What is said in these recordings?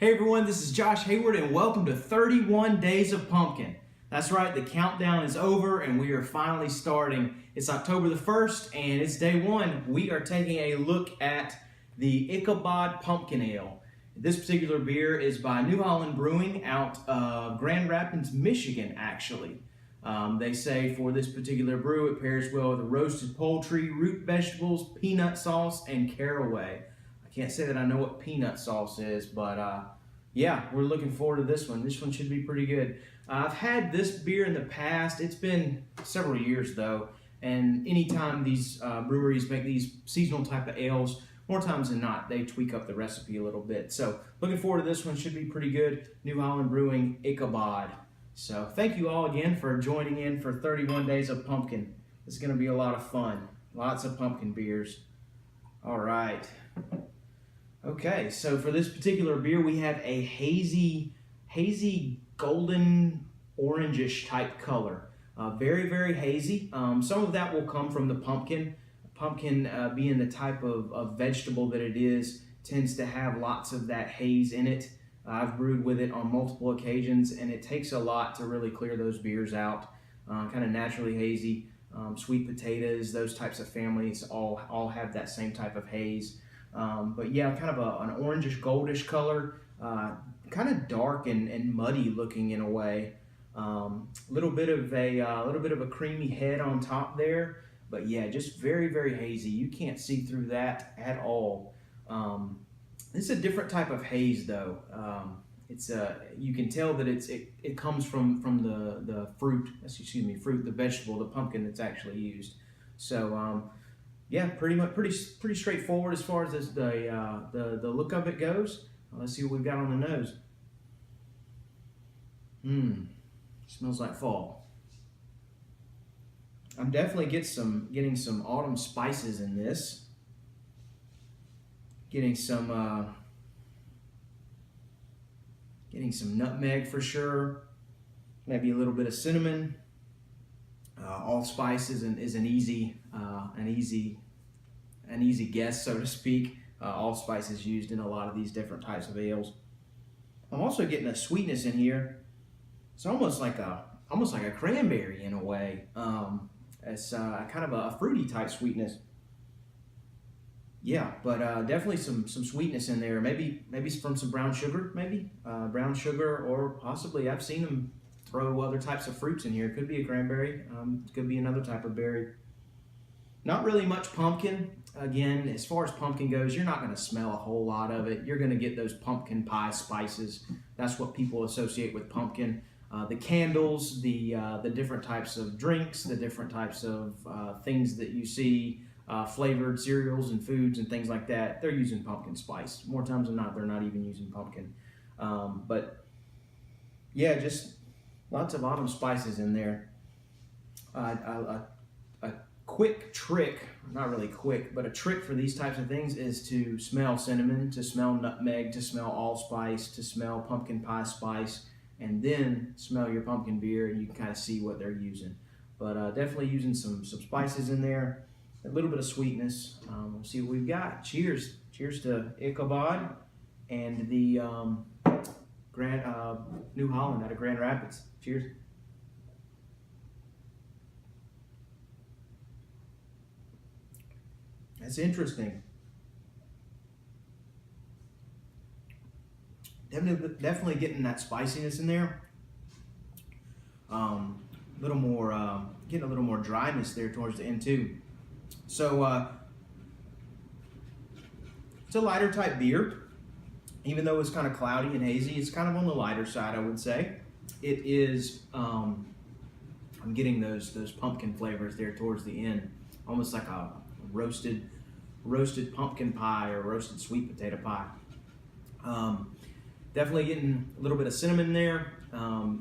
Hey everyone, this is Josh Hayward and welcome to 31 Days of Pumpkin. That's right, the countdown is over and we are finally starting. It's October the 1st and it's day one. We are taking a look at the Ichabod Pumpkin Ale. This particular beer is by New Holland Brewing out of Grand Rapids, Michigan, actually. They say for this particular brew, it pairs well with roasted poultry, root vegetables, peanut sauce, and caraway. I can't say that I know what peanut sauce is, but yeah, we're looking forward to this one. This one should be pretty good. I've had this beer in the past. It's been several years though, and anytime these breweries make these seasonal type of ales, more times than not, they tweak up the recipe a little bit. So looking forward to this one. Should be pretty good. New Holland Brewing Ichabod. So thank you all again for joining in for 31 Days of Pumpkin. It's going to be a lot of fun. Lots of pumpkin beers. All right. Okay, so for this particular beer, we have a hazy golden orangish type color. Very, very hazy. Some of that will come from the pumpkin. Pumpkin being the type of vegetable that it is, tends to have lots of that haze in it. I've brewed with it on multiple occasions, and it takes a lot to really clear those beers out. Kind of naturally hazy. Sweet potatoes, those types of families all have that same type of haze. But yeah, kind of an orangish goldish color, kind of dark and muddy looking in a way. Little bit of a creamy head on top there, but yeah, just very, very hazy. You can't see through that at all. This is a different type of haze though. You can tell that it comes from the fruit, the vegetable, the pumpkin that's actually used. So yeah, pretty straightforward as far as the look of it goes. Let's see what we've got on the nose. Smells like fall. I'm definitely getting some autumn spices in this. Getting some nutmeg for sure. Maybe a little bit of cinnamon. Allspice is an easy guess, so to speak. Allspice is used in a lot of these different types of ales. I'm also getting a sweetness in here. It's almost like a cranberry in a way. It's kind of a fruity type sweetness. Yeah, but definitely some sweetness in there. Maybe from some brown sugar, brown sugar, or possibly I've seen them throw other types of fruits in here. It could be a cranberry. It could be another type of berry. Not really much pumpkin. Again, as far as pumpkin goes, you're not going to smell a whole lot of it. You're going to get those pumpkin pie spices. That's what people associate with pumpkin. The candles, the different types of drinks, the different types of things that you see, flavored cereals and foods and things like that, they're using pumpkin spice. More times than not, they're not even using pumpkin. But yeah, just lots of autumn spices in there. A quick trick, not really quick, but a trick for these types of things is to smell cinnamon, to smell nutmeg, to smell allspice, to smell pumpkin pie spice, and then smell your pumpkin beer, and you can kind of see what they're using. But definitely using some spices in there, a little bit of sweetness. We'll see what we've got. Cheers. Cheers to Ichabod and the New Holland out of Grand Rapids. Cheers. That's interesting. Definitely getting that spiciness in there. Getting a little more dryness there towards the end too. So it's a lighter type beer. Even though it's kind of cloudy and hazy, it's kind of on the lighter side, I would say. It is, I'm getting those pumpkin flavors there towards the end, almost like a roasted pumpkin pie or roasted sweet potato pie. Definitely getting a little bit of cinnamon there.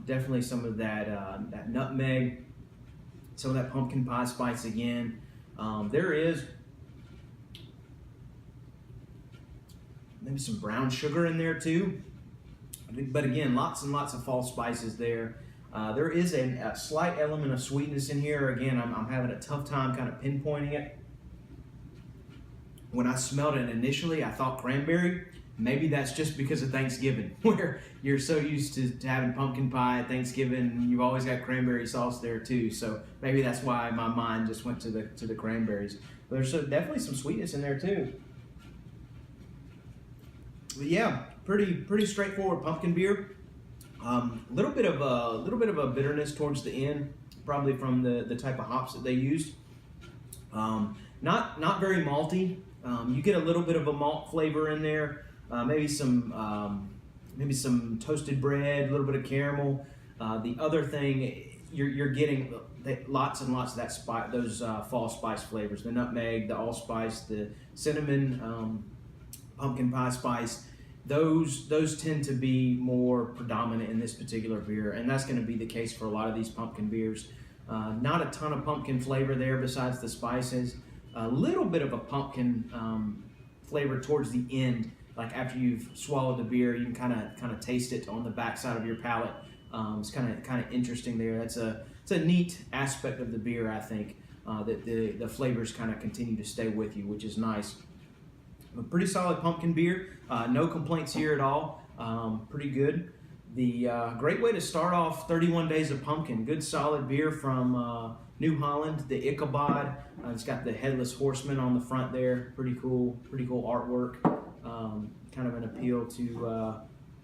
Definitely some of that nutmeg, some of that pumpkin pie spice again. There is maybe some brown sugar in there too. But again, lots and lots of fall spices there. There is a slight element of sweetness in here. Again, I'm having a tough time kind of pinpointing it. When I smelled it initially, I thought cranberry. Maybe that's just because of Thanksgiving, where you're so used to having pumpkin pie at Thanksgiving, and you've always got cranberry sauce there too. So maybe that's why my mind just went to the cranberries. But there's definitely some sweetness in there too. But yeah, pretty straightforward pumpkin beer. Little bit of a bitterness towards the end, probably from the type of hops that they used. Not very malty. You get a little bit of a malt flavor in there. Maybe some toasted bread, a little bit of caramel. The other thing, you're getting lots and lots of that spice, those fall spice flavors: the nutmeg, the allspice, the cinnamon, pumpkin pie spice. Those tend to be more predominant in this particular beer, and that's going to be the case for a lot of these pumpkin beers. Not a ton of pumpkin flavor there besides the spices. A little bit of a pumpkin flavor towards the end. Like after you've swallowed the beer, you can kind of taste it on the backside of your palate. It's kind of interesting there. It's a neat aspect of the beer, I think, that the flavors kind of continue to stay with you, which is nice. A pretty solid pumpkin beer. No complaints here at all. Pretty good. The great way to start off 31 Days of Pumpkin. Good solid beer from New Holland, the Ichabod. It's got the headless horseman on the front there. Pretty cool artwork. Kind of an appeal to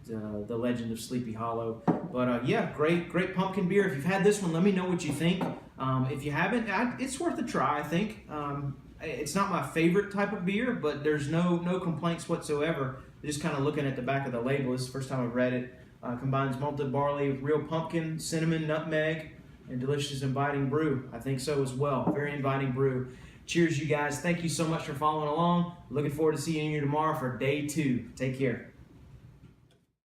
the legend of Sleepy Hollow. But yeah, great pumpkin beer. If you've had this one, let me know what you think. If you haven't, it's worth a try, I think. It's not my favorite type of beer, but there's no complaints whatsoever. Just kind of looking at the back of the label, this is the first time I've read it. Combines malted barley, real pumpkin, cinnamon, nutmeg, and delicious inviting brew. I think so as well. Very inviting brew. Cheers, you guys. Thank you so much for following along. Looking forward to seeing you tomorrow for day 2. Take care.